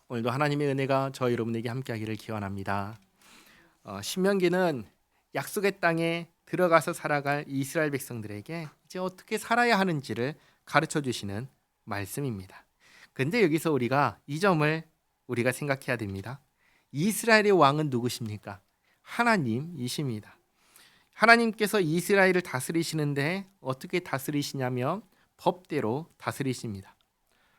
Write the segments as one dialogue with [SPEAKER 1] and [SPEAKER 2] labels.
[SPEAKER 1] 오늘도 하나님의 은혜가 저 여러분에게 함께하기를 기원합니다. 신명기는 약속의 땅에 들어가서 살아갈 이스라엘 백성들에게 이제 어떻게 살아야 하는지를 가르쳐 주시는 말씀입니다. 근데 여기서 우리가 이 점을 우리가 생각해야 됩니다. 이스라엘의 왕은 누구십니까? 하나님이십니다. 하나님께서 이스라엘을 다스리시는데 어떻게 다스리시냐면 법대로 다스리십니다.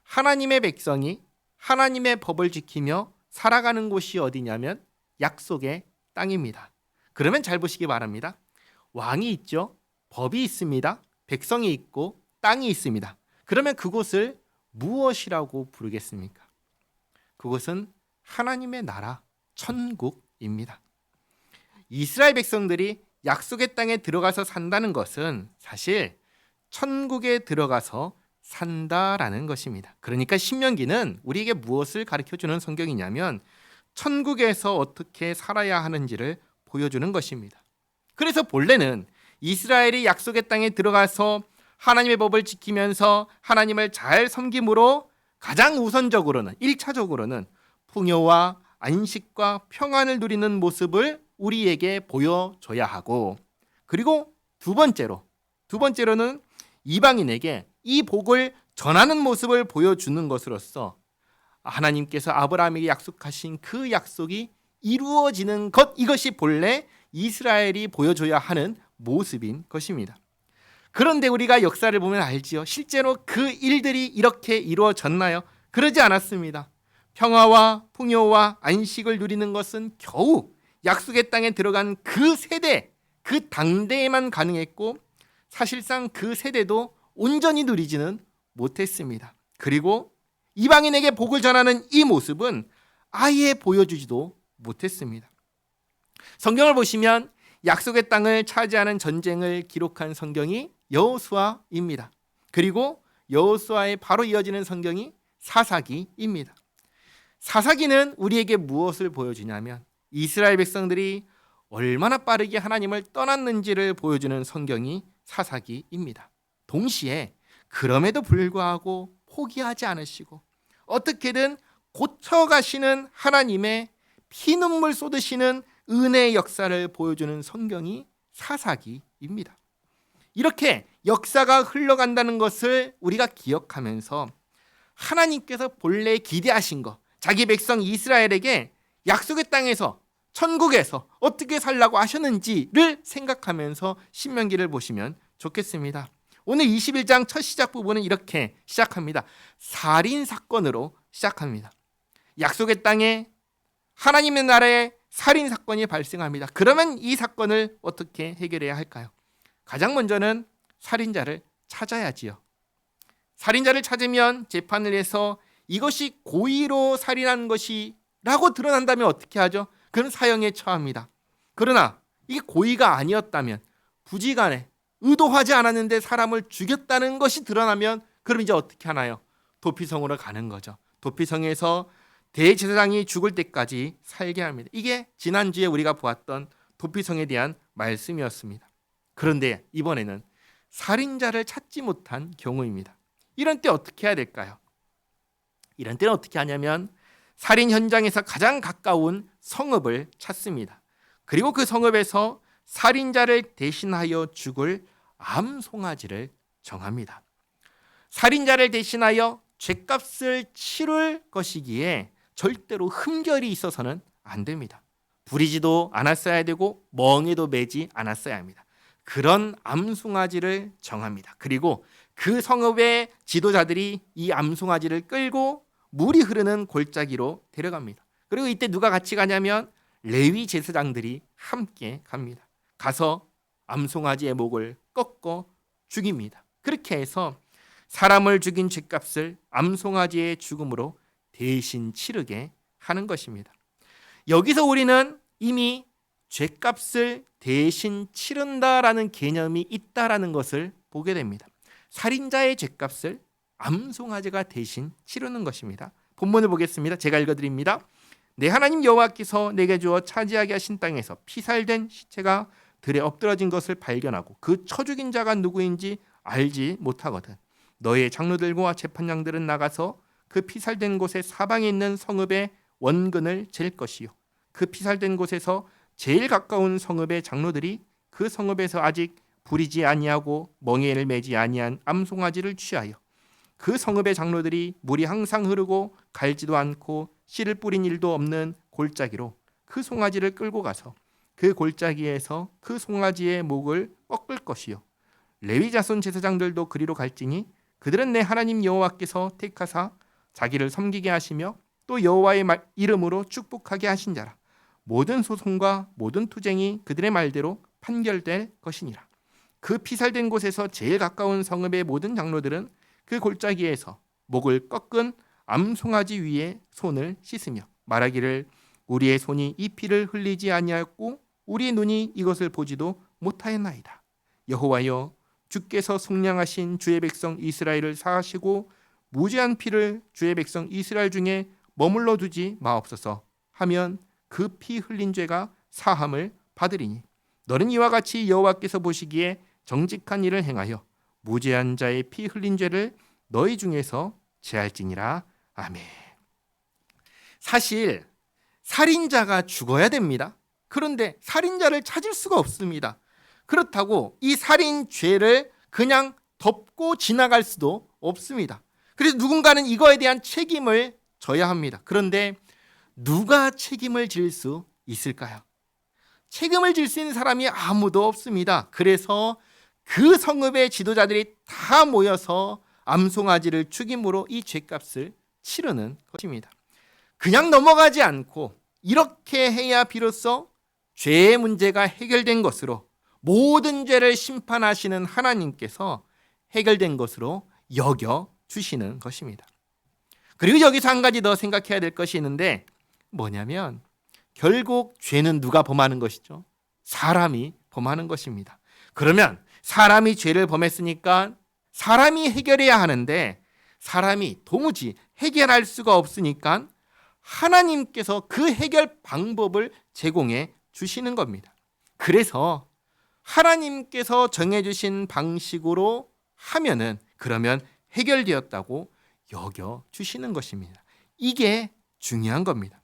[SPEAKER 1] 하나님의 백성이 하나님의 법을 지키며 살아가는 곳이 어디냐면 약속의 땅입니다. 그러면 잘 보시기 바랍니다. 왕이 있죠. 법이 있습니다. 백성이 있고 땅이 있습니다. 그러면 그곳을 무엇이라고 부르겠습니까? 그곳은 하나님의 나라, 천국입니다. 이스라엘 백성들이 약속의 땅에 들어가서 산다는 것은 사실 천국에 들어가서 산다라는 것입니다. 그러니까 신명기는 우리에게 무엇을 가르쳐주는 성경이냐면 천국에서 어떻게 살아야 하는지를 보여주는 것입니다. 그래서 본래는 이스라엘이 약속의 땅에 들어가서 하나님의 법을 지키면서 하나님을 잘 섬김으로 가장 우선적으로는 1차적으로는 풍요와 안식과 평안을 누리는 모습을 우리에게 보여줘야 하고, 그리고 두 번째로는 이방인에게 이 복을 전하는 모습을 보여주는 것으로서 하나님께서 아브라함에게 약속하신 그 약속이 이루어지는 것, 이것이 본래 이스라엘이 보여줘야 하는 모습인 것입니다. 그런데 우리가 역사를 보면 알지요. 실제로 그 일들이 이렇게 이루어졌나요? 그러지 않았습니다. 평화와 풍요와 안식을 누리는 것은 겨우 약속의 땅에 들어간 그 세대, 그 당대에만 가능했고, 사실상 그 세대도 온전히 누리지는 못했습니다. 그리고 이방인에게 복을 전하는 이 모습은 아예 보여주지도 못했습니다. 성경을 보시면 약속의 땅을 차지하는 전쟁을 기록한 성경이 여호수아입니다. 그리고 여호수아에 바로 이어지는 성경이 사사기입니다. 사사기는 우리에게 무엇을 보여주냐면 이스라엘 백성들이 얼마나 빠르게 하나님을 떠났는지를 보여주는 성경이 사사기입니다. 동시에 그럼에도 불구하고 포기하지 않으시고 어떻게든 고쳐가시는 하나님의 피눈물 쏟으시는 은혜의 역사를 보여주는 성경이 사사기입니다. 이렇게 역사가 흘러간다는 것을 우리가 기억하면서 하나님께서 본래 기대하신 것, 자기 백성 이스라엘에게 약속의 땅에서 천국에서 어떻게 살라고 하셨는지를 생각하면서 신명기를 보시면 좋겠습니다. 오늘 21장 첫 시작 부분은 이렇게 시작합니다. 살인 사건으로 시작합니다. 약속의 땅에 하나님의 나라에 살인 사건이 발생합니다. 그러면 이 사건을 어떻게 해결해야 할까요? 가장 먼저는 살인자를 찾아야지요. 살인자를 찾으면 재판을 해서 이것이 고의로 살인한 것이라고 드러난다면 어떻게 하죠? 그럼 사형에 처합니다. 그러나 이게 고의가 아니었다면, 부지간에 의도하지 않았는데 사람을 죽였다는 것이 드러나면 그럼 이제 어떻게 하나요? 도피성으로 가는 거죠. 도피성에서 대제사장이 죽을 때까지 살게 합니다. 이게 지난주에 우리가 보았던 도피성에 대한 말씀이었습니다. 그런데 이번에는 살인자를 찾지 못한 경우입니다. 이런 때 어떻게 해야 될까요? 이런 때는 어떻게 하냐면 살인 현장에서 가장 가까운 성읍을 찾습니다. 그리고 그 성읍에서 살인자를 대신하여 죽을 암송아지를 정합니다. 살인자를 대신하여 죗값을 치를 것이기에 절대로 흠결이 있어서는 안 됩니다. 부리지도 않았어야 되고 멍에도 매지 않았어야 합니다. 그런 암송아지를 정합니다. 그리고 그 성읍의 지도자들이 이 암송아지를 끌고 물이 흐르는 골짜기로 데려갑니다. 그리고 이때 누가 같이 가냐면 레위 제사장들이 함께 갑니다. 가서 암송아지의 목을 꺾어 죽입니다. 그렇게 해서 사람을 죽인 죗값을 암송아지의 죽음으로 대신 치르게 하는 것입니다. 여기서 우리는 이미 죗값을 대신 치른다라는 개념이 있다라는 것을 보게 됩니다. 살인자의 죗값을 암송아지가 대신 치르는 것입니다. 본문을 보겠습니다. 제가 읽어드립니다. 내 하나님 여호와께서 내게 주어 차지하게 하신 땅에서 피살된 시체가 들에 엎드러진 것을 발견하고 그 쳐 죽인 자가 누구인지 알지 못하거든. 너의 장로들과 재판장들은 나가서 그 피살된 곳의 사방에 있는 성읍의 원근을 잴 것이요 그 피살된 곳에서 제일 가까운 성읍의 장로들이 그 성읍에서 아직 부리지 아니하고 멍에를 매지 아니한 암송아지를 취하여 그 성읍의 장로들이 물이 항상 흐르고 갈지도 않고 씨를 뿌린 일도 없는 골짜기로 그 송아지를 끌고 가서 그 골짜기에서 그 송아지의 목을 꺾을 것이요 레위 자손 제사장들도 그리로 갈지니 그들은 내 하나님 여호와께서 택하사 자기를 섬기게 하시며 또 여호와의 이름으로 축복하게 하신 자라. 모든 소송과 모든 투쟁이 그들의 말대로 판결될 것이니라. 그 피살된 곳에서 제일 가까운 성읍의 모든 장로들은 그 골짜기에서 목을 꺾은 암송아지 위에 손을 씻으며 말하기를 우리의 손이 이 피를 흘리지 아니하였고 우리의 눈이 이것을 보지도 못하였나이다. 여호와여 주께서 속량하신 주의 백성 이스라엘을 사하시고 무죄한 피를 주의 백성 이스라엘 중에 머물러 두지 마옵소서 하면 그 피 흘린 죄가 사함을 받으리니 너는 이와 같이 여호와께서 보시기에 정직한 일을 행하여 무죄한 자의 피 흘린 죄를 너희 중에서 제할지니라. 아멘. 사실 살인자가 죽어야 됩니다. 그런데 살인자를 찾을 수가 없습니다. 그렇다고 이 살인죄를 그냥 덮고 지나갈 수도 없습니다. 그래서 누군가는 이거에 대한 책임을 져야 합니다. 그런데 누가 책임을 질 수 있을까요? 책임을 질 수 있는 사람이 아무도 없습니다. 그래서 그 성읍의 지도자들이 다 모여서 암송아지를 죽임으로 이 죄값을 치르는 것입니다. 그냥 넘어가지 않고 이렇게 해야 비로소 죄의 문제가 해결된 것으로 모든 죄를 심판하시는 하나님께서 해결된 것으로 여겨 주시는 것입니다. 그리고 여기서 한 가지 더 생각해야 될 것이 있는데 뭐냐면 결국 죄는 누가 범하는 것이죠? 사람이 범하는 것입니다. 그러면 사람이 죄를 범했으니까 사람이 해결해야 하는데 사람이 도무지 해결할 수가 없으니까 하나님께서 그 해결 방법을 제공해 주시는 겁니다. 그래서 하나님께서 정해주신 방식으로 하면은 그러면 해결되었다고 여겨 주시는 것입니다. 이게 중요한 겁니다.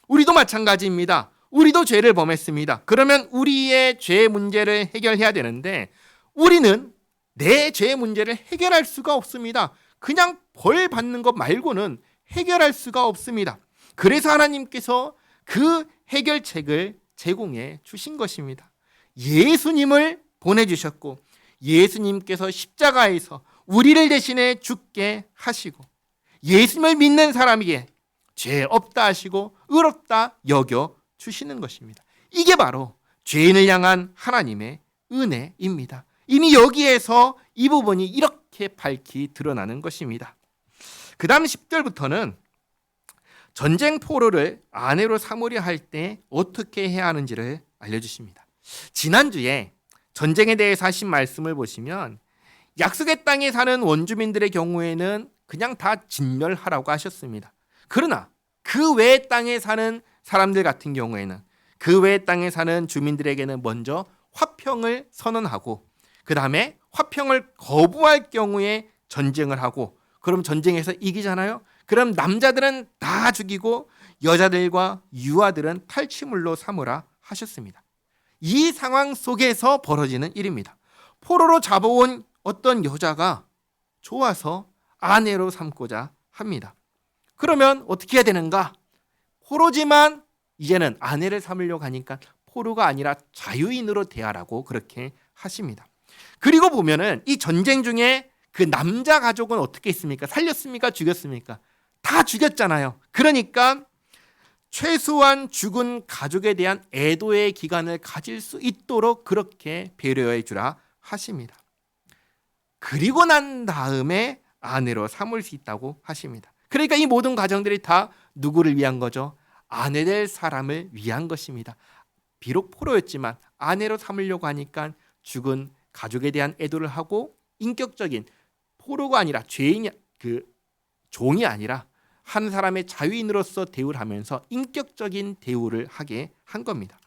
[SPEAKER 1] 우리도 마찬가지입니다. 우리도 죄를 범했습니다. 그러면 우리의 죄 문제를 해결해야 되는데 우리는 내 죄 문제를 해결할 수가 없습니다. 그냥 벌 받는 것 말고는 해결할 수가 없습니다. 그래서 하나님께서 그 해결책을 제공해 주신 것입니다. 예수님을 보내주셨고 예수님께서 십자가에서 우리를 대신해 죽게 하시고 예수님을 믿는 사람에게 죄 없다 하시고 의롭다 여겨 주시는 것입니다. 이게 바로 죄인을 향한 하나님의 은혜입니다. 이미 여기에서 이 부분이 이렇게 밝히 드러나는 것입니다. 그 다음 10절부터는 전쟁 포로를 아내로 삼으려 할 때 어떻게 해야 하는지를 알려주십니다. 지난주에 전쟁에 대해서 하신 말씀을 보시면 약속의 땅에 사는 원주민들의 경우에는 그냥 다 진멸하라고 하셨습니다. 그러나 그 외의 땅에 사는 사람들 같은 경우에는 그 외의 땅에 사는 주민들에게는 먼저 화평을 선언하고 그 다음에 화평을 거부할 경우에 전쟁을 하고 그럼 전쟁에서 이기잖아요. 그럼 남자들은 다 죽이고 여자들과 유아들은 탈취물로 삼으라 하셨습니다. 이 상황 속에서 벌어지는 일입니다. 포로로 잡아온 어떤 여자가 좋아서 아내로 삼고자 합니다. 그러면 어떻게 해야 되는가? 포로지만 이제는 아내를 삼으려고 하니까 포로가 아니라 자유인으로 대하라고 그렇게 하십니다. 그리고 보면은 이 전쟁 중에 그 남자 가족은 어떻게 했습니까? 살렸습니까? 죽였습니까? 다 죽였잖아요. 그러니까 최소한 죽은 가족에 대한 애도의 기간을 가질 수 있도록 그렇게 배려해 주라 하십니다. 그리고 난 다음에 아내로 삼을 수 있다고 하십니다. 그러니까 이 모든 과정들이 다 누구를 위한 거죠? 아내 될 사람을 위한 것입니다. 비록 포로였지만 아내로 삼으려고 하니까 죽은 가족에 대한 애도를 하고 인격적인 포로가 아니라 죄인이 종이 아니라 한 사람의 자유인으로서 대우를 하면서 인격적인 대우를 하게 한 겁니다.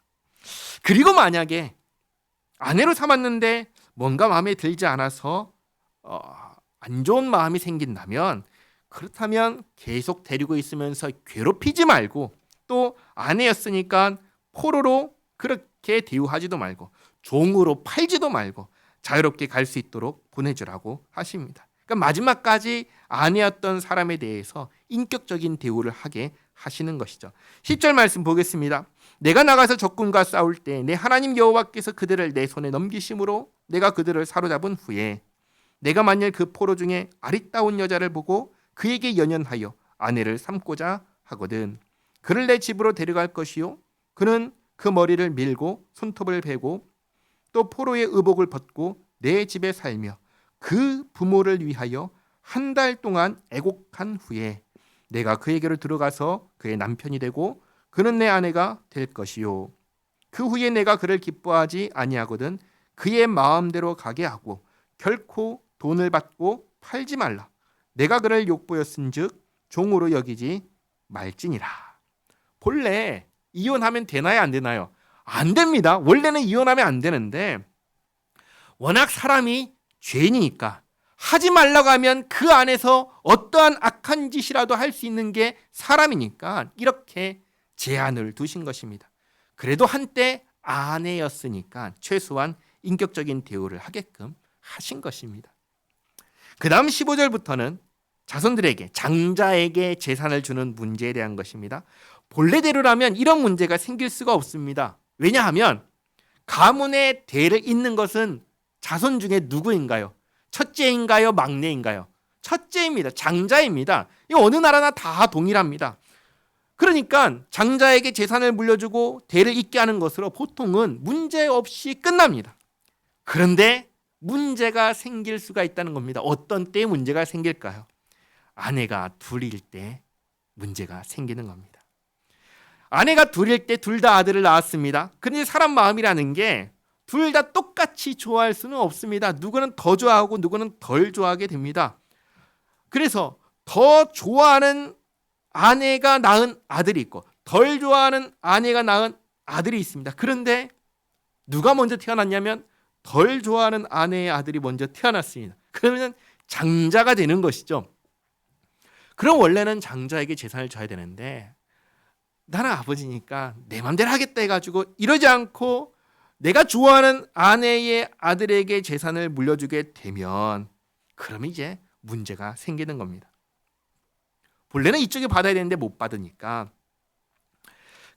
[SPEAKER 1] 그리고 만약에 아내로 삼았는데 뭔가 마음에 들지 않아서 안 좋은 마음이 생긴다면 그렇다면 계속 데리고 있으면서 괴롭히지 말고 또 아내였으니까 포로로 그렇게 대우하지도 말고 종으로 팔지도 말고 자유롭게 갈 수 있도록 보내주라고 하십니다. 그러니까 마지막까지 아내였던 사람에 대해서 인격적인 대우를 하게 하시는 것이죠. 10절 말씀 보겠습니다. 내가 나가서 적군과 싸울 때 내 하나님 여호와께서 그들을 내 손에 넘기심으로 내가 그들을 사로잡은 후에 내가 만일 그 포로 중에 아리따운 여자를 보고 그에게 연연하여 아내를 삼고자 하거든 그를 내 집으로 데려갈 것이요 그는 그 머리를 밀고 손톱을 베고 또 포로의 의복을 벗고 내 집에 살며 그 부모를 위하여 한 달 동안 애곡한 후에 내가 그에게로 들어가서 그의 남편이 되고 그는 내 아내가 될 것이요 그 후에 내가 그를 기뻐하지 아니하거든 그의 마음대로 가게 하고 결코 돈을 받고 팔지 말라 내가 그를 욕보였은즉 종으로 여기지 말지니라. 본래 이혼하면 되나요 안 되나요? 안 됩니다. 원래는 이혼하면 안 되는데 워낙 사람이 죄인이니까 하지 말라고 하면 그 안에서 어떠한 악한 짓이라도 할 수 있는 게 사람이니까 이렇게 제한을 두신 것입니다. 그래도 한때 아내였으니까 최소한 인격적인 대우를 하게끔 하신 것입니다. 그 다음 15절부터는 자손들에게 장자에게 재산을 주는 문제에 대한 것입니다. 본래대로라면 이런 문제가 생길 수가 없습니다. 왜냐하면 가문의 대를 잇는 것은 자손 중에 누구인가요? 첫째인가요? 막내인가요? 첫째입니다. 장자입니다. 이거 어느 나라나 다 동일합니다. 그러니까 장자에게 재산을 물려주고 대를 잇게 하는 것으로 보통은 문제없이 끝납니다. 그런데 문제가 생길 수가 있다는 겁니다. 어떤 때 문제가 생길까요? 아내가 둘일 때 문제가 생기는 겁니다. 아내가 둘일 때 둘 다 아들을 낳았습니다. 그런데 사람 마음이라는 게 둘 다 똑같이 좋아할 수는 없습니다. 누구는 더 좋아하고 누구는 덜 좋아하게 됩니다. 그래서 더 좋아하는 아내가 낳은 아들이 있고 덜 좋아하는 아내가 낳은 아들이 있습니다. 그런데 누가 먼저 태어났냐면 덜 좋아하는 아내의 아들이 먼저 태어났습니다. 그러면 장자가 되는 것이죠. 그럼 원래는 장자에게 재산을 줘야 되는데 나는 아버지니까 내 맘대로 하겠다 해가지고 이러지 않고 내가 좋아하는 아내의 아들에게 재산을 물려주게 되면 그러면 이제 문제가 생기는 겁니다. 본래는 이쪽이 받아야 되는데 못 받으니까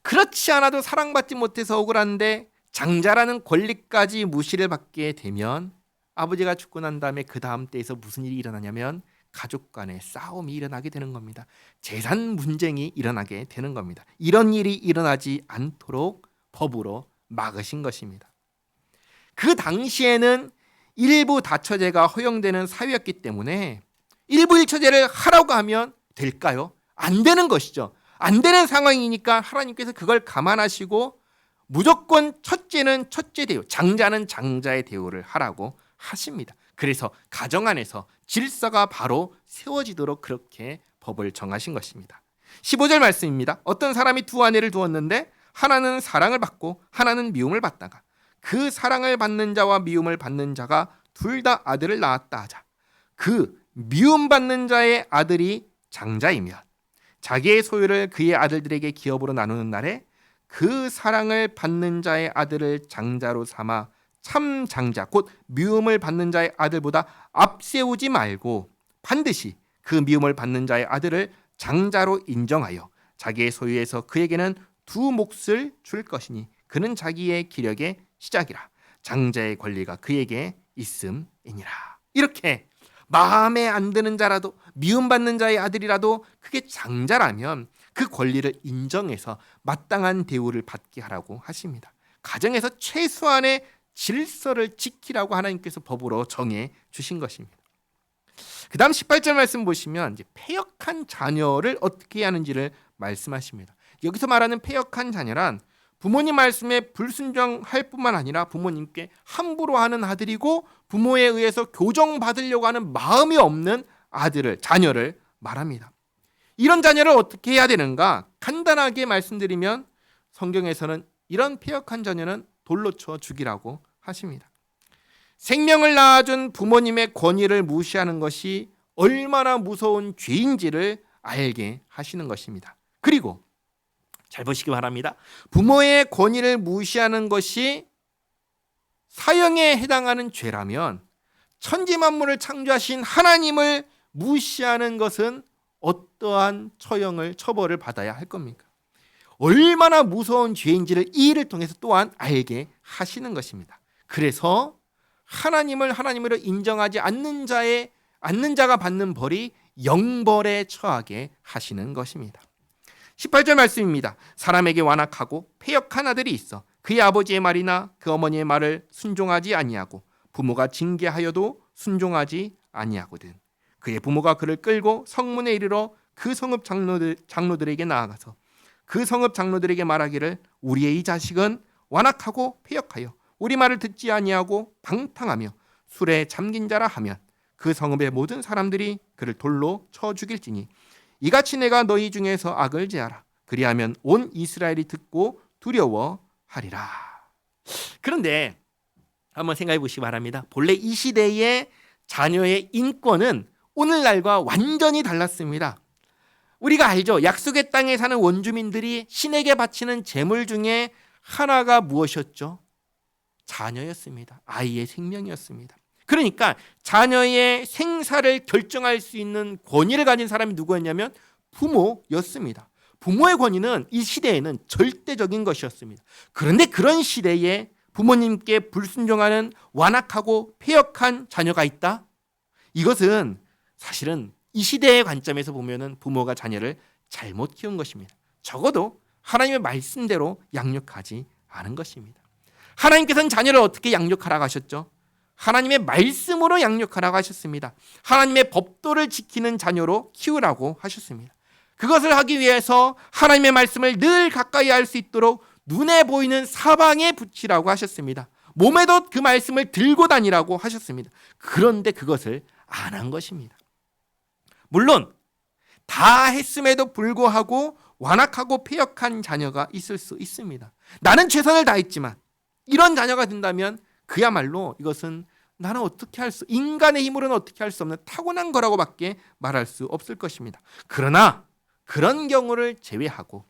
[SPEAKER 1] 그렇지 않아도 사랑받지 못해서 억울한데 장자라는 권리까지 무시를 받게 되면 아버지가 죽고 난 다음에 그 다음 때에서 무슨 일이 일어나냐면 가족 간의 싸움이 일어나게 되는 겁니다. 재산 분쟁이 일어나게 되는 겁니다. 이런 일이 일어나지 않도록 법으로 막으신 것입니다. 그 당시에는 일부 다처제가 허용되는 사회였기 때문에 일부 일처제를 하라고 하면 될까요? 안 되는 것이죠. 안 되는 상황이니까 하나님께서 그걸 감안하시고 무조건 첫째는 첫째 대우, 장자는 장자의 대우를 하라고 하십니다. 그래서 가정 안에서 질서가 바로 세워지도록 그렇게 법을 정하신 것입니다. 15절 말씀입니다. 어떤 사람이 두 아내를 두었는데 하나는 사랑을 받고 하나는 미움을 받다가 그 사랑을 받는 자와 미움을 받는 자가 둘 다 아들을 낳았다 하자. 그 미움받는 자의 아들이 장자이면 자기의 소유를 그의 아들들에게 기업으로 나누는 날에 그 사랑을 받는 자의 아들을 장자로 삼아 참 장자 곧 미움을 받는 자의 아들보다 앞세우지 말고 반드시 그 미움을 받는 자의 아들을 장자로 인정하여 자기의 소유에서 그에게는 두 몫을 줄 것이니 그는 자기의 기력의 시작이라 장자의 권리가 그에게 있음이니라. 이렇게 마음에 안 드는 자라도 미움받는 자의 아들이라도 그게 장자라면 그 권리를 인정해서 마땅한 대우를 받게 하라고 하십니다. 가정에서 최소한의 질서를 지키라고 하나님께서 법으로 정해 주신 것입니다. 그 다음 18절 말씀 보시면 이제 패역한 자녀를 어떻게 해야 하는지를 말씀하십니다. 여기서 말하는 패역한 자녀란 부모님 말씀에 불순종할 뿐만 아니라 부모님께 함부로 하는 아들이고 부모에 의해서 교정받으려고 하는 마음이 없는 자녀를 말합니다. 이런 자녀를 어떻게 해야 되는가? 간단하게 말씀드리면 성경에서는 이런 패역한 자녀는 돌로 쳐 죽이라고 하십니다. 생명을 낳아준 부모님의 권위를 무시하는 것이 얼마나 무서운 죄인지를 알게 하시는 것입니다. 그리고 잘 보시기 바랍니다. 부모의 권위를 무시하는 것이 사형에 해당하는 죄라면 천지 만물을 창조하신 하나님을 무시하는 것은 어떠한 처벌을 받아야 할 겁니까? 얼마나 무서운 죄인지를 이 일을 통해서 또한 알게 하시는 것입니다. 그래서 하나님을 하나님으로 인정하지 않는 자가 받는 벌이 영벌에 처하게 하시는 것입니다. 18절 말씀입니다. 사람에게 완악하고 패역한 아들이 있어 그의 아버지의 말이나 그 어머니의 말을 순종하지 아니하고 부모가 징계하여도 순종하지 아니하거든. 그의 부모가 그를 끌고 성문에 이르러 그 성읍 장로들에게 나아가서 그 성읍 장로들에게 말하기를 우리의 이 자식은 완악하고 패역하여 우리 말을 듣지 아니하고 방탕하며 술에 잠긴 자라 하면 그 성읍의 모든 사람들이 그를 돌로 쳐 죽일지니 이같이 내가 너희 중에서 악을 제하라. 그리하면 온 이스라엘이 듣고 두려워하리라. 그런데 한번 생각해 보시기 바랍니다. 본래 이 시대의 자녀의 인권은 오늘날과 완전히 달랐습니다. 우리가 알죠. 약속의 땅에 사는 원주민들이 신에게 바치는 제물 중에 하나가 무엇이었죠? 자녀였습니다. 아이의 생명이었습니다. 그러니까 자녀의 생사를 결정할 수 있는 권위를 가진 사람이 누구였냐면 부모였습니다. 부모의 권위는 이 시대에는 절대적인 것이었습니다. 그런데 그런 시대에 부모님께 불순종하는 완악하고 패역한 자녀가 있다? 이것은 사실은 이 시대의 관점에서 보면은 부모가 자녀를 잘못 키운 것입니다. 적어도 하나님의 말씀대로 양육하지 않은 것입니다. 하나님께서는 자녀를 어떻게 양육하라고 하셨죠? 하나님의 말씀으로 양육하라고 하셨습니다. 하나님의 법도를 지키는 자녀로 키우라고 하셨습니다. 그것을 하기 위해서 하나님의 말씀을 늘 가까이 할 수 있도록 눈에 보이는 사방에 붙이라고 하셨습니다. 몸에도 그 말씀을 들고 다니라고 하셨습니다. 그런데 그것을 안 한 것입니다. 물론 다 했음에도 불구하고 완악하고 패역한 자녀가 있을 수 있습니다. 나는 최선을 다했지만 이런 자녀가 된다면 그야말로 이것은 나는 인간의 힘으로는 어떻게 할 수 없는 타고난 거라고밖에 말할 수 없을 것입니다. 그러나 그런 경우를 제외하고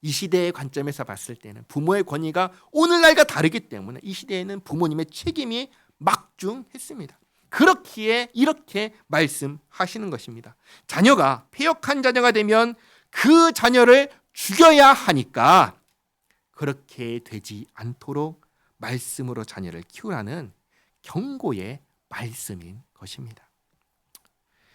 [SPEAKER 1] 이 시대의 관점에서 봤을 때는 부모의 권위가 오늘날과 다르기 때문에 이 시대에는 부모님의 책임이 막중했습니다. 그렇기에 이렇게 말씀하시는 것입니다. 자녀가 패역한 자녀가 되면 그 자녀를 죽여야 하니까 그렇게 되지 않도록 말씀으로 자녀를 키우라는 경고의 말씀인 것입니다.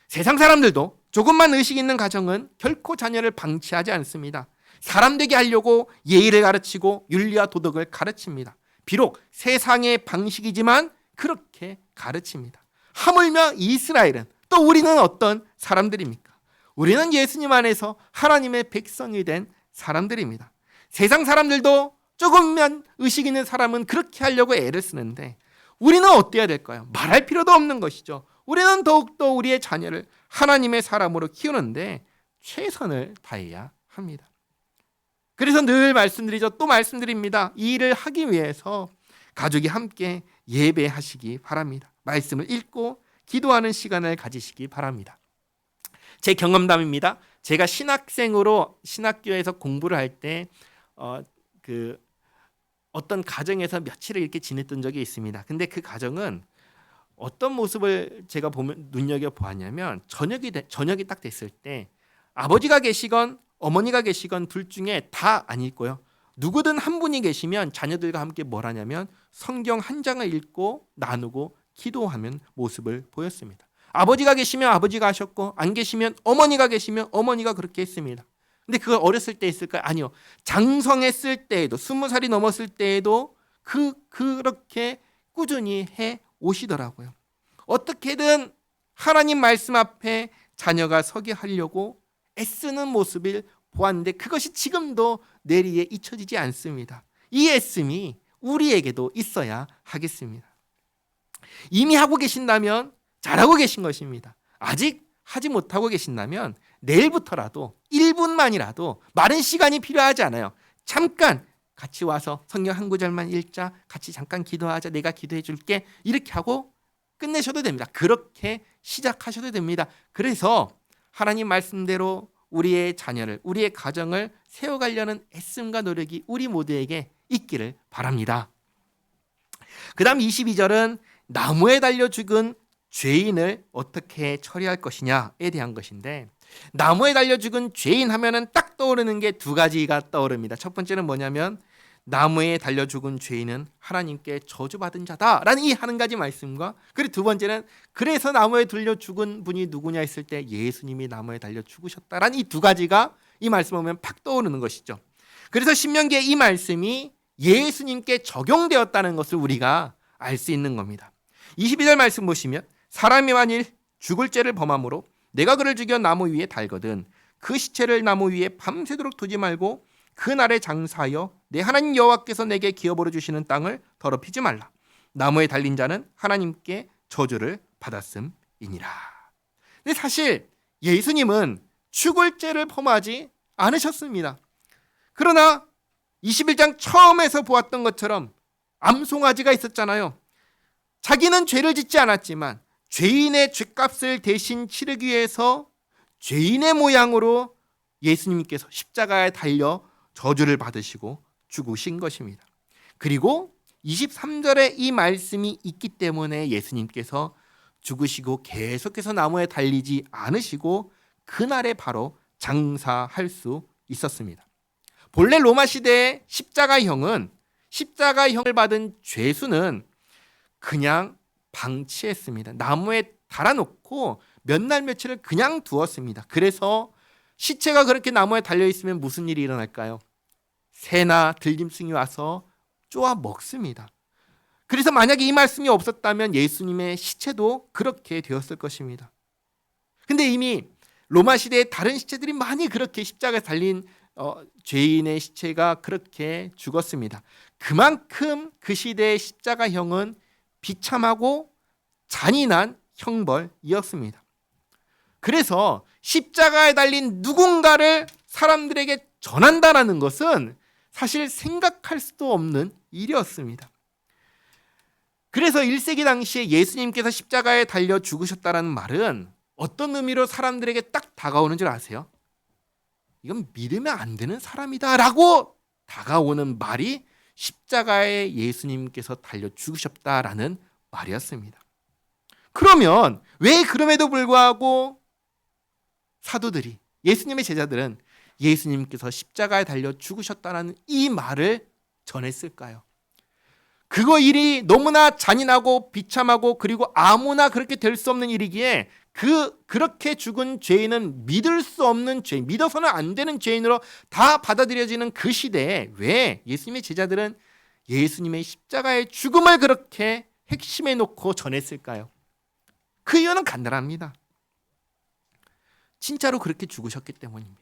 [SPEAKER 1] 세상 사람들도 조금만 의식 있는 가정은 결코 자녀를 방치하지 않습니다. 사람 되게 하려고 예의를 가르치고 윤리와 도덕을 가르칩니다. 비록 세상의 방식이지만 그렇게 가르칩니다. 하물며 이스라엘은 또 우리는 어떤 사람들입니까? 우리는 예수님 안에서 하나님의 백성이 된 사람들입니다. 세상 사람들도 조금만 의식 있는 사람은 그렇게 하려고 애를 쓰는데 우리는 어때야 될까요? 말할 필요도 없는 것이죠. 우리는 더욱더 우리의 자녀를 하나님의 사람으로 키우는데 최선을 다해야 합니다. 그래서 늘 말씀드리죠. 또 말씀드립니다. 이 일을 하기 위해서 가족이 함께 예배하시기 바랍니다. 말씀을 읽고 기도하는 시간을 가지시기 바랍니다. 제 경험담입니다. 제가 신학생으로 신학교에서 공부를 할 때 어떤 가정에서 며칠을 이렇게 지냈던 적이 있습니다. 근데 그 가정은 어떤 모습을 제가 눈여겨 보았냐면 저녁이 딱 됐을 때 아버지가 계시건 어머니가 계시건 둘 중에 다 안 읽고요. 누구든 한 분이 계시면 자녀들과 함께 뭘 하냐면 성경 한 장을 읽고 나누고 기도하는 모습을 보였습니다. 아버지가 계시면 아버지가 하셨고 안 계시면 어머니가 계시면 어머니가 그렇게 했습니다. 근데 그걸 어렸을 때 했을까요? 아니요. 장성했을 때에도 20살이 넘었을 때에도 그렇게 꾸준히 해 오시더라고요. 어떻게든 하나님 말씀 앞에 자녀가 서게 하려고 애쓰는 모습을 보았는데 그것이 지금도 내리에 잊혀지지 않습니다. 이 애씀이 우리에게도 있어야 하겠습니다. 이미 하고 계신다면 잘하고 계신 것입니다. 아직 하지 못하고 계신다면 내일부터라도 1분만이라도 많은 시간이 필요하지 않아요. 잠깐 같이 와서 성경 한 구절만 읽자. 같이 잠깐 기도하자. 내가 기도해 줄게. 이렇게 하고 끝내셔도 됩니다. 그렇게 시작하셔도 됩니다. 그래서 하나님 말씀대로 우리의 자녀를, 우리의 가정을 세워가려는 애씀과 노력이 우리 모두에게 있기를 바랍니다. 그 다음 22절은 나무에 달려 죽은 죄인을 어떻게 처리할 것이냐에 대한 것인데, 나무에 달려 죽은 죄인 하면은 딱 떠오르는 게 두 가지가 떠오릅니다. 첫 번째는 뭐냐면 나무에 달려 죽은 죄인은 하나님께 저주받은 자다라는 이 한 가지 말씀과, 그리고 두 번째는 그래서 나무에 달려 죽은 분이 누구냐 했을 때 예수님이 나무에 달려 죽으셨다라는 이 두 가지가 이 말씀 보면 팍 떠오르는 것이죠. 그래서 신명기의 이 말씀이 예수님께 적용되었다는 것을 우리가 알 수 있는 겁니다. 22절 말씀 보시면 사람이 만일 죽을 죄를 범함으로 내가 그를 죽여 나무 위에 달거든 그 시체를 나무 위에 밤새도록 두지 말고 그날에 장사하여 내 하나님 여호와께서 내게 기업으로 주시는 땅을 더럽히지 말라. 나무에 달린 자는 하나님께 저주를 받았음이니라. 근데 사실 예수님은 죽을 죄를 범하지 않으셨습니다. 그러나 21장 처음에서 보았던 것처럼 암송아지가 있었잖아요. 자기는 죄를 짓지 않았지만 죄인의 죄값을 대신 치르기 위해서 죄인의 모양으로 예수님께서 십자가에 달려 저주를 받으시고 죽으신 것입니다. 그리고 23절에 이 말씀이 있기 때문에 예수님께서 죽으시고 계속해서 나무에 달리지 않으시고 그날에 바로 장사할 수 있었습니다. 본래 로마 시대의 십자가형을 받은 죄수는 그냥 방치했습니다. 나무에 달아놓고 몇 날 며칠을 그냥 두었습니다. 그래서 시체가 그렇게 나무에 달려있으면 무슨 일이 일어날까요? 새나 들짐승이 와서 쪼아 먹습니다. 그래서 만약에 이 말씀이 없었다면 예수님의 시체도 그렇게 되었을 것입니다. 근데 이미 로마 시대의 다른 시체들이 많이 그렇게 십자가에 달린 죄인의 시체가 그렇게 죽었습니다. 그만큼 그 시대의 십자가형은 비참하고 잔인한 형벌이었습니다. 그래서 십자가에 달린 누군가를 사람들에게 전한다는 것은 사실 생각할 수도 없는 일이었습니다. 그래서 1세기 당시에 예수님께서 십자가에 달려 죽으셨다는 말은 어떤 의미로 사람들에게 딱 다가오는 줄 아세요? 이건 믿으면 안 되는 사람이다 라고 다가오는 말이 십자가에 예수님께서 달려 죽으셨다라는 말이었습니다. 그러면 왜 그럼에도 불구하고 사도들이, 예수님의 제자들은 예수님께서 십자가에 달려 죽으셨다는 이 말을 전했을까요? 그거 일이 너무나 잔인하고 비참하고 그리고 아무나 그렇게 될 수 없는 일이기에 그렇게 죽은 죄인은 믿을 수 없는 죄인, 믿어서는 안 되는 죄인으로 다 받아들여지는 그 시대에 왜 예수님의 제자들은 예수님의 십자가의 죽음을 그렇게 핵심에 놓고 전했을까요? 그 이유는 간단합니다. 진짜로 그렇게 죽으셨기 때문입니다.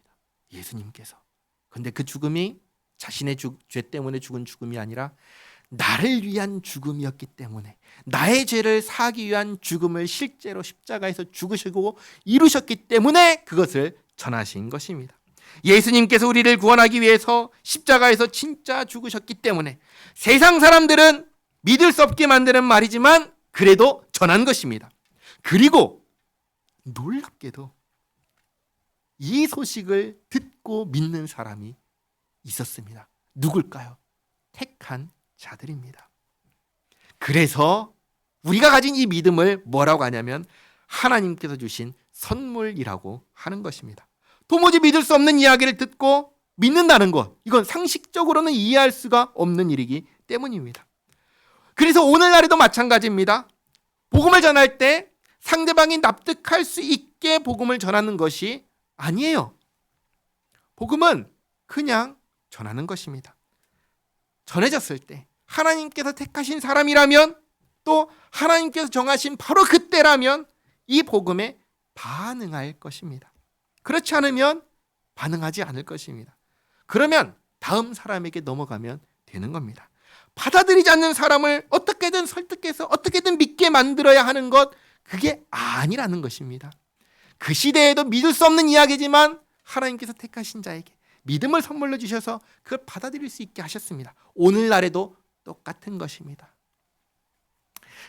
[SPEAKER 1] 예수님께서. 근데 그 죽음이 자신의 죄 때문에 죽은 죽음이 아니라 나를 위한 죽음이었기 때문에, 나의 죄를 사하기 위한 죽음을 실제로 십자가에서 죽으시고 이루셨기 때문에 그것을 전하신 것입니다. 예수님께서 우리를 구원하기 위해서 십자가에서 진짜 죽으셨기 때문에 세상 사람들은 믿을 수 없게 만드는 말이지만 그래도 전한 것입니다. 그리고 놀랍게도 이 소식을 듣고 믿는 사람이 있었습니다. 누굴까요? 택한 자들입니다. 그래서 우리가 가진 이 믿음을 뭐라고 하냐면 하나님께서 주신 선물이라고 하는 것입니다. 도무지 믿을 수 없는 이야기를 듣고 믿는다는 것, 이건 상식적으로는 이해할 수가 없는 일이기 때문입니다. 그래서 오늘날에도 마찬가지입니다. 복음을 전할 때 상대방이 납득할 수 있게 복음을 전하는 것이 아니에요. 복음은 그냥 전하는 것입니다. 전해졌을 때 하나님께서 택하신 사람이라면, 또 하나님께서 정하신 바로 그때라면 이 복음에 반응할 것입니다. 그렇지 않으면 반응하지 않을 것입니다. 그러면 다음 사람에게 넘어가면 되는 겁니다. 받아들이지 않는 사람을 어떻게든 설득해서 어떻게든 믿게 만들어야 하는 것, 그게 아니라는 것입니다. 그 시대에도 믿을 수 없는 이야기지만 하나님께서 택하신 자에게 믿음을 선물로 주셔서 그걸 받아들일 수 있게 하셨습니다. 오늘날에도 똑같은 것입니다.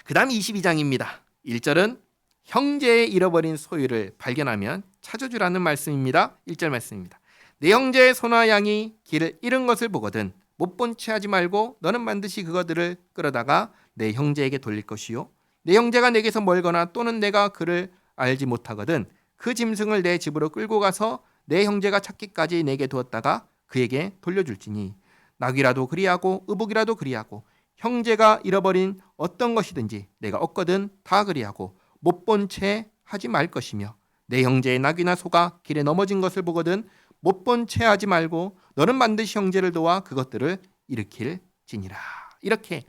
[SPEAKER 1] 그 다음 22장입니다. 1절은 형제의 잃어버린 소유를 발견하면 찾아주라는 말씀입니다. 1절 말씀입니다. 내 형제의 소나 양이 길을 잃은 것을 보거든 못 본 채 하지 말고 너는 반드시 그것들을 끌어다가 내 형제에게 돌릴 것이요 내 형제가 내게서 멀거나 또는 내가 그를 알지 못하거든 그 짐승을 내 집으로 끌고 가서 내 형제가 찾기까지 내게 두었다가 그에게 돌려줄지니 낙이라도 그리하고 의복이라도 그리하고 형제가 잃어버린 어떤 것이든지 내가 얻거든 다 그리하고 못 본 채 하지 말 것이며 내 형제의 낙이나 소가 길에 넘어진 것을 보거든 못 본 채 하지 말고 너는 반드시 형제를 도와 그것들을 일으킬지니라. 이렇게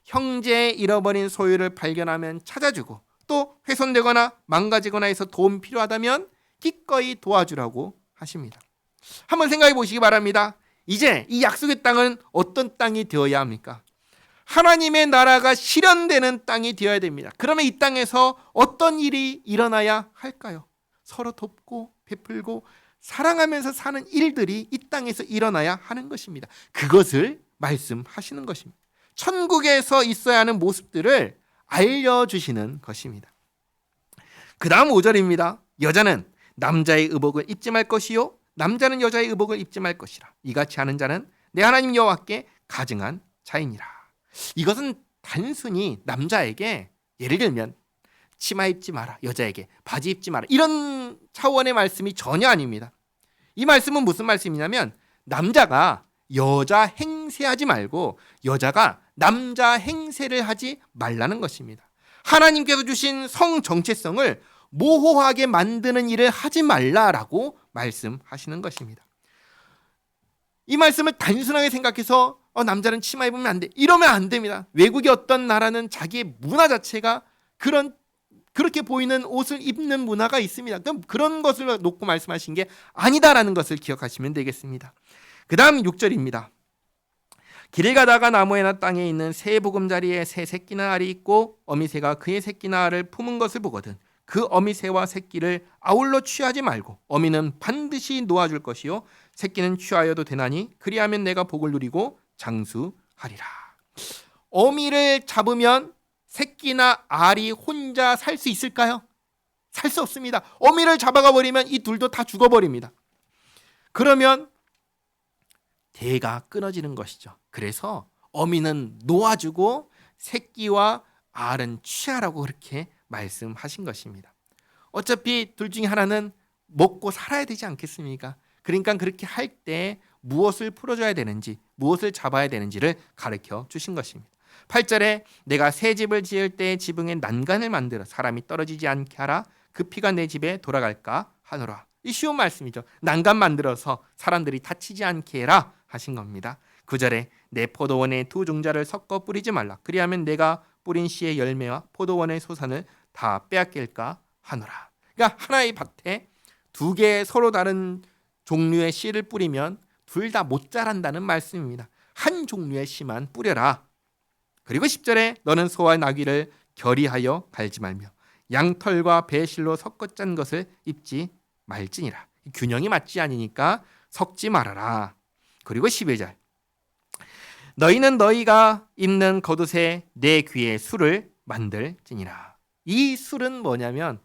[SPEAKER 1] 형제의 잃어버린 소유를 발견하면 찾아주고 또 훼손되거나 망가지거나 해서 도움 필요하다면 기꺼이 도와주라고 하십니다. 한번 생각해 보시기 바랍니다. 이제 이 약속의 땅은 어떤 땅이 되어야 합니까? 하나님의 나라가 실현되는 땅이 되어야 됩니다. 그러면 이 땅에서 어떤 일이 일어나야 할까요? 서로 돕고 베풀고 사랑하면서 사는 일들이 이 땅에서 일어나야 하는 것입니다. 그것을 말씀하시는 것입니다. 천국에서 있어야 하는 모습들을 알려주시는 것입니다. 그 다음 5절입니다. 여자는 남자의 의복을 입지 말 것이요 남자는 여자의 의복을 입지 말 것이라. 이같이 하는 자는 내 하나님 여호와께 가증한 자이니라. 이것은 단순히 남자에게 예를 들면 치마 입지 마라, 여자에게 바지 입지 마라 이런 차원의 말씀이 전혀 아닙니다. 이 말씀은 무슨 말씀이냐면 남자가 여자 행세하지 말고 여자가 남자 행세를 하지 말라는 것입니다. 하나님께서 주신 성 정체성을 모호하게 만드는 일을 하지 말라라고 말씀하시는 것입니다. 이 말씀을 단순하게 생각해서 남자는 치마 입으면 안 돼 이러면 안 됩니다. 외국의 어떤 나라는 자기의 문화 자체가 그렇게 보이는 옷을 입는 문화가 있습니다. 그럼 그런 것을 놓고 말씀하신 게 아니다라는 것을 기억하시면 되겠습니다. 그 다음 6절입니다. 길을 가다가 나무에나 땅에 있는 새 보금자리에 새 새끼나 알이 있고 어미새가 그의 새끼나 알을 품은 것을 보거든 그 어미새와 새끼를 아울러 취하지 말고 어미는 반드시 놓아줄 것이요 새끼는 취하여도 되나니 그리하면 내가 복을 누리고 장수하리라. 어미를 잡으면 새끼나 알이 혼자 살 수 있을까요? 살 수 없습니다. 어미를 잡아가 버리면 이 둘도 다 죽어버립니다. 그러면 대가 끊어지는 것이죠. 그래서 어미는 놓아주고 새끼와 알은 취하라고 그렇게 말씀하신 것입니다. 어차피 둘 중에 하나는 먹고 살아야 되지 않겠습니까? 그러니까 그렇게 할 때 무엇을 풀어줘야 되는지 무엇을 잡아야 되는지를 가르쳐 주신 것입니다. 8절에 내가 새 집을 지을 때 지붕에 난간을 만들어 사람이 떨어지지 않게 하라. 그 피가 내 집에 돌아갈까 하노라. 이 쉬운 말씀이죠. 난간 만들어서 사람들이 다치지 않게 해라 하신 겁니다. 9절에 내 포도원에 두 종자를 섞어 뿌리지 말라. 그리하면 내가 뿌린 씨의 열매와 포도원의 소산을 다 빼앗길까 하노라. 그러니까 하나의 밭에 두 개의 서로 다른 종류의 씨를 뿌리면 둘 다 못 자란다는 말씀입니다. 한 종류의 씨만 뿌려라. 그리고 10절에 너는 소와 나귀를 결의하여 갈지 말며 양털과 배실로 섞어 짠 것을 입지 말지니라. 균형이 맞지 않으니까 섞지 말아라. 그리고 11절 너희는 너희가 입는 겉옷에 내 귀에 술을 만들지니라. 이 술은 뭐냐면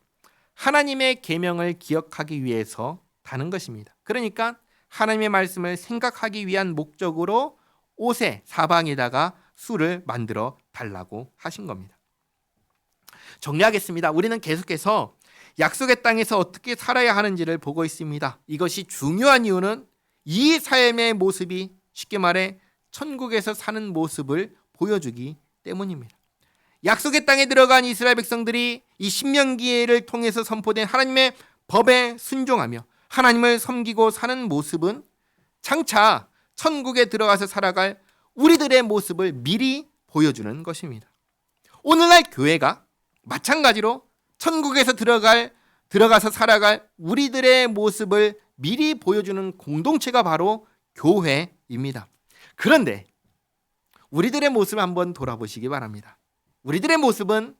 [SPEAKER 1] 하나님의 계명을 기억하기 위해서 다는 것입니다. 그러니까 하나님의 말씀을 생각하기 위한 목적으로 옷의 사방에다가 술을 만들어 달라고 하신 겁니다. 정리하겠습니다. 우리는 계속해서 약속의 땅에서 어떻게 살아야 하는지를 보고 있습니다. 이것이 중요한 이유는 이 삶의 모습이 쉽게 말해 천국에서 사는 모습을 보여주기 때문입니다. 약속의 땅에 들어간 이스라엘 백성들이 이 신명기를 통해서 선포된 하나님의 법에 순종하며 하나님을 섬기고 사는 모습은 장차 천국에 들어가서 살아갈 우리들의 모습을 미리 보여주는 것입니다. 오늘날 교회가 마찬가지로 천국에서 들어가서 살아갈 우리들의 모습을 미리 보여주는 공동체가 바로 교회입니다. 그런데 우리들의 모습을 한번 돌아보시기 바랍니다. 우리들의 모습은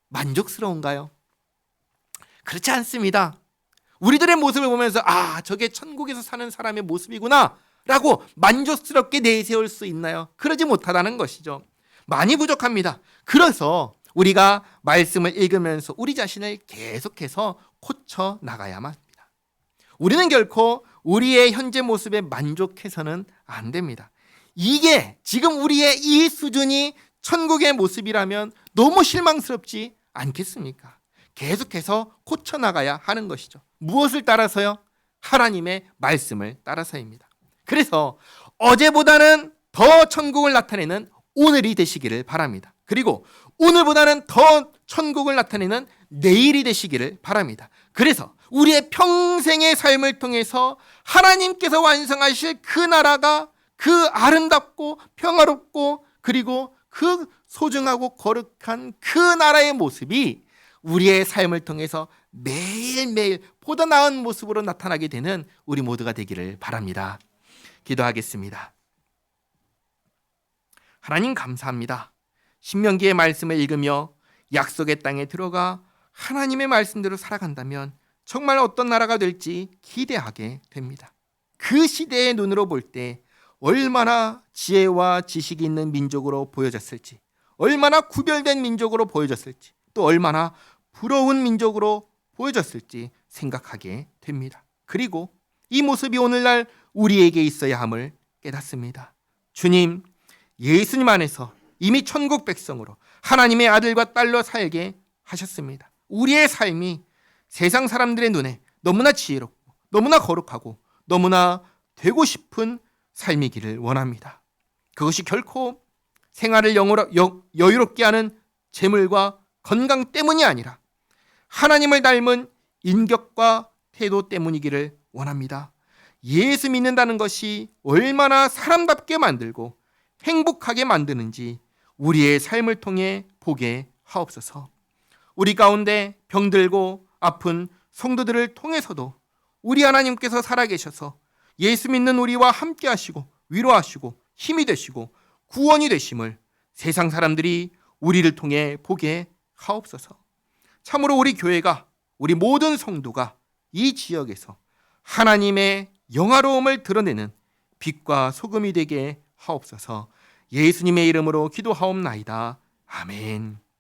[SPEAKER 1] 만족스러운가요? 그렇지 않습니다. 우리들의 모습을 보면서 저게 천국에서 사는 사람의 모습이구나 라고 만족스럽게 내세울 수 있나요? 그러지 못하다는 것이죠. 많이 부족합니다. 그래서 우리가 말씀을 읽으면서 우리 자신을 계속해서 고쳐 나가야만 합니다. 우리는 결코 우리의 현재 모습에 만족해서는 안 됩니다. 이게 지금 우리의 이 수준이 천국의 모습이라면 너무 실망스럽지 않겠습니까? 계속해서 고쳐 나가야 하는 것이죠. 무엇을 따라서요? 하나님의 말씀을 따라서입니다. 그래서 어제보다는 더 천국을 나타내는 오늘이 되시기를 바랍니다. 그리고 오늘보다는 더 천국을 나타내는 내일이 되시기를 바랍니다. 그래서 우리의 평생의 삶을 통해서 하나님께서 완성하실 그 나라가 그 아름답고 평화롭고 그리고 그 소중하고 거룩한 그 나라의 모습이 우리의 삶을 통해서 매일매일 보다 나은 모습으로 나타나게 되는 우리 모두가 되기를 바랍니다. 기도하겠습니다. 하나님 감사합니다. 신명기의 말씀을 읽으며 약속의 땅에 들어가 하나님의 말씀대로 살아간다면 정말 어떤 나라가 될지 기대하게 됩니다. 그 시대의 눈으로 볼 때 얼마나 지혜와 지식이 있는 민족으로 보여졌을지, 얼마나 구별된 민족으로 보여졌을지, 또 얼마나 부러운 민족으로 보여졌을지 생각하게 됩니다. 그리고 이 모습이 오늘날 우리에게 있어야 함을 깨닫습니다. 주님, 예수님 안에서 이미 천국 백성으로 하나님의 아들과 딸로 살게 하셨습니다. 우리의 삶이 세상 사람들의 눈에 너무나 지혜롭고 너무나 거룩하고 너무나 되고 싶은 삶이기를 원합니다. 그것이 결코 생활을 여유롭게 하는 재물과 건강 때문이 아니라 하나님을 닮은 인격과 태도 때문이기를 원합니다. 예수 믿는다는 것이 얼마나 사람답게 만들고 행복하게 만드는지 우리의 삶을 통해 보게 하옵소서. 우리 가운데 병들고 아픈 성도들을 통해서도 우리 하나님께서 살아계셔서 예수 믿는 우리와 함께 하시고 위로하시고 힘이 되시고 구원이 되심을 세상 사람들이 우리를 통해 보게 하옵소서. 참으로 우리 교회가, 우리 모든 성도가 이 지역에서 하나님의 영화로움을 드러내는 빛과 소금이 되게 하옵소서. 예수님의 이름으로 기도하옵나이다. 아멘.